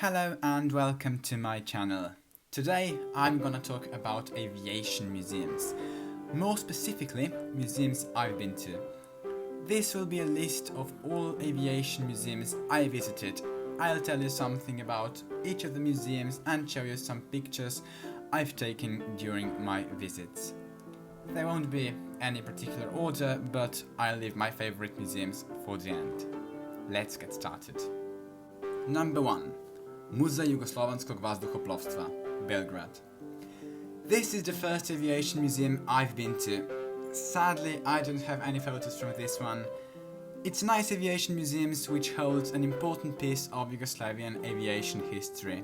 Hello and welcome to my channel. Today I'm gonna talk about aviation museums. More specifically, museums I've been to. This will be a list of all aviation museums I visited. I'll tell you something about each of the museums and show you some pictures I've taken during my visits. There won't be any particular order, but I'll leave my favorite museums for the end. Let's get started. Number 1. Muzej Jugoslovanskog Vazduhoplovstva, Belgrade. This is the first aviation museum I've been to. Sadly, I don't have any photos from this one. It's a nice aviation museum which holds an important piece of Yugoslavian aviation history.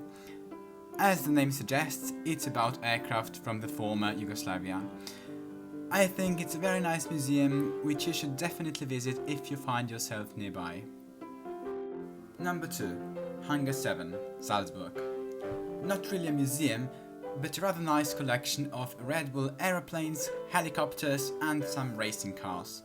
As the name suggests, it's about aircraft from the former Yugoslavia. I think it's a very nice museum which you should definitely visit if you find yourself nearby. Number 2. Hangar 7, Salzburg. Not really a museum, but a rather nice collection of Red Bull aeroplanes, helicopters and some racing cars.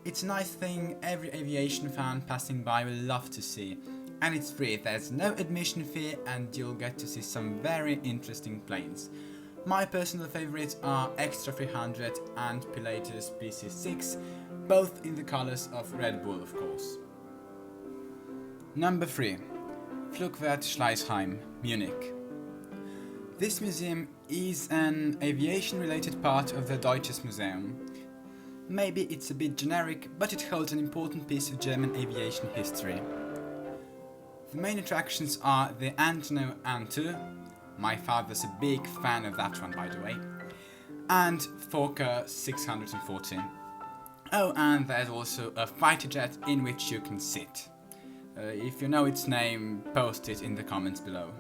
It's a nice thing every aviation fan passing by will love to see, and it's free. There's no admission fee and you'll get to see some very interesting planes. My personal favourites are Extra 300 and Pilatus PC6, both in the colours of Red Bull of course. Number 3. Flugwerft Schleissheim, Munich. This museum is an aviation-related part of the Deutsches Museum. Maybe it's a bit generic, but it holds an important piece of German aviation history. The main attractions are the Antonov An-2, my father's a big fan of that one by the way, and Fokker 640. Oh, and there's also a fighter jet in which you can sit. If you know its name, post it in the comments below.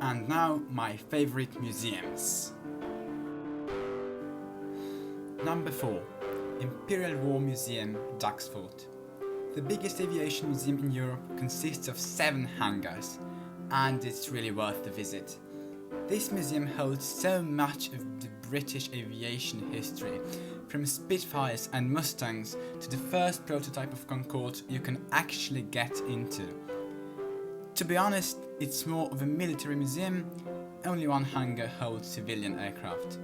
And now my favorite museums. Number 4. Imperial War Museum, Duxford. The biggest aviation museum in Europe consists of 7 hangars, and it's really worth the visit. This museum holds so much of the British aviation history, from Spitfires and Mustangs to the first prototype of Concorde you can actually get into. To be honest, it's more of a military museum. Only one hangar holds civilian aircraft,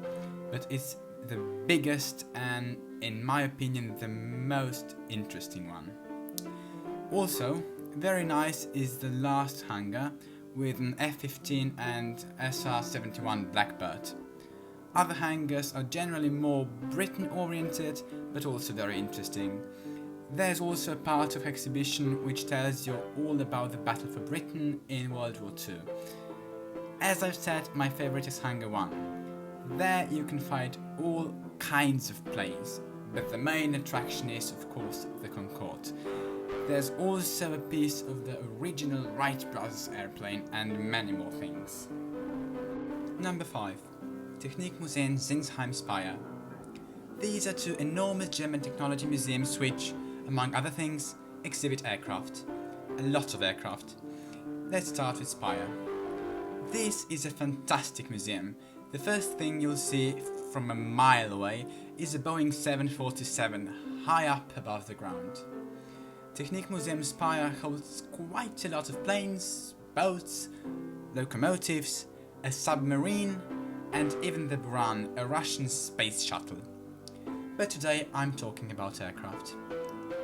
but it's the biggest and, in my opinion, the most interesting one. Also, very nice is the last hangar with an F-15 and SR-71 Blackbird. Other hangars are generally more Britain oriented, but also very interesting. There's also a part of exhibition which tells you all about the Battle for Britain in World War II. As I've said, my favourite is Hangar 1. There you can find all kinds of planes, but the main attraction is of course the Concorde. There's also a piece of the original Wright brothers airplane and many more things. Number 5. Technik Museum Sincheim, Speyer. These are 2 enormous German technology museums which, among other things, exhibit aircraft. A lot of aircraft. Let's start with Speyer. This is a fantastic museum. The first thing you'll see from a mile away is a Boeing 747 high up above the ground. Technik Museum Speyer holds quite a lot of planes, boats, locomotives, a submarine, and even the Buran, a Russian space shuttle. But today I'm talking about aircraft.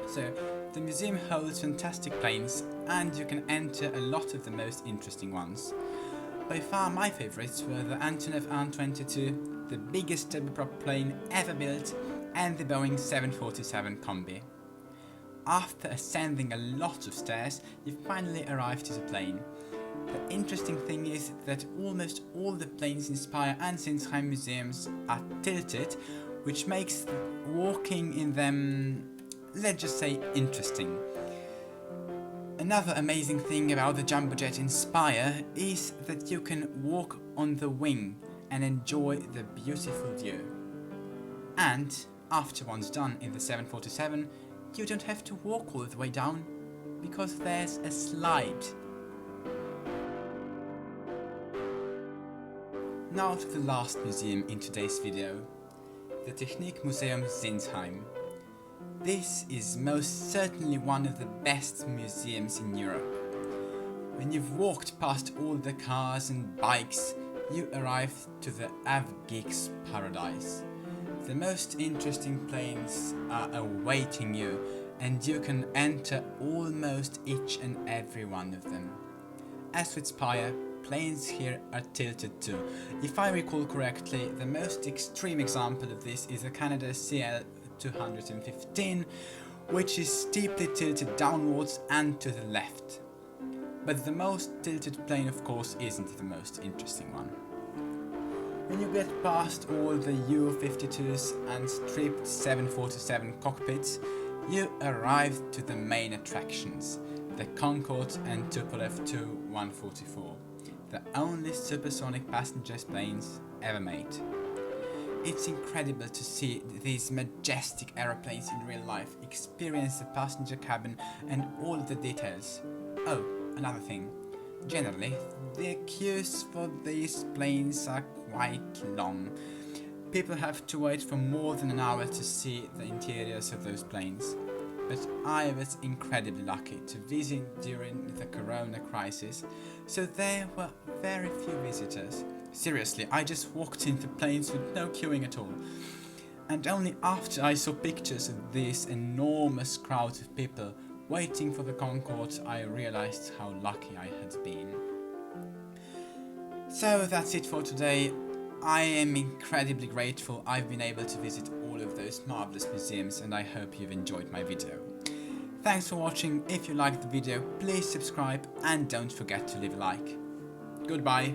So, the museum holds fantastic planes, and you can enter a lot of the most interesting ones. By far my favourites were the Antonov An-22, the biggest turboprop plane ever built, and the Boeing 747 Combi. After ascending a lot of stairs, you finally arrive to the plane. The interesting thing is that almost all the planes in Speyer and Sincheim museums are tilted, which makes walking in them, let's just say, interesting. Another amazing thing about the jumbo jet in Speyer is that you can walk on the wing and enjoy the beautiful view. And after one's done in the 747, you don't have to walk all the way down, because there's a slide. Now to the last museum in today's video, the Technik Museum Sincheim. This is most certainly one of the best museums in Europe. When you've walked past all the cars and bikes, you arrive to the Avgeeks paradise. The most interesting planes are awaiting you, and you can enter almost each and every one of them. As with Speyer, planes here are tilted too. If I recall correctly, the most extreme example of this is the Canada CL-215, which is steeply tilted downwards and to the left. But the most tilted plane, of course, isn't the most interesting one. When you get past all the U-52s and stripped 747 cockpits, you arrive to the main attractions, the Concorde and Tupolev Tu-144, the only supersonic passenger planes ever made. It's incredible to see these majestic aeroplanes in real life, experience the passenger cabin and all the details. Oh, another thing. Generally, the queues for these planes are quite long. People have to wait for more than an hour to see the interiors of those planes. But I was incredibly lucky to visit during the Corona crisis, so there were very few visitors. Seriously, I just walked into planes with no queuing at all. And only after I saw pictures of these enormous crowds of people waiting for the Concorde, I realized how lucky I had been. So that's it for today. I am incredibly grateful I've been able to visit all of those marvelous museums, and I hope you've enjoyed my video. Thanks for watching. If you liked the video, please subscribe and don't forget to leave a like. Goodbye.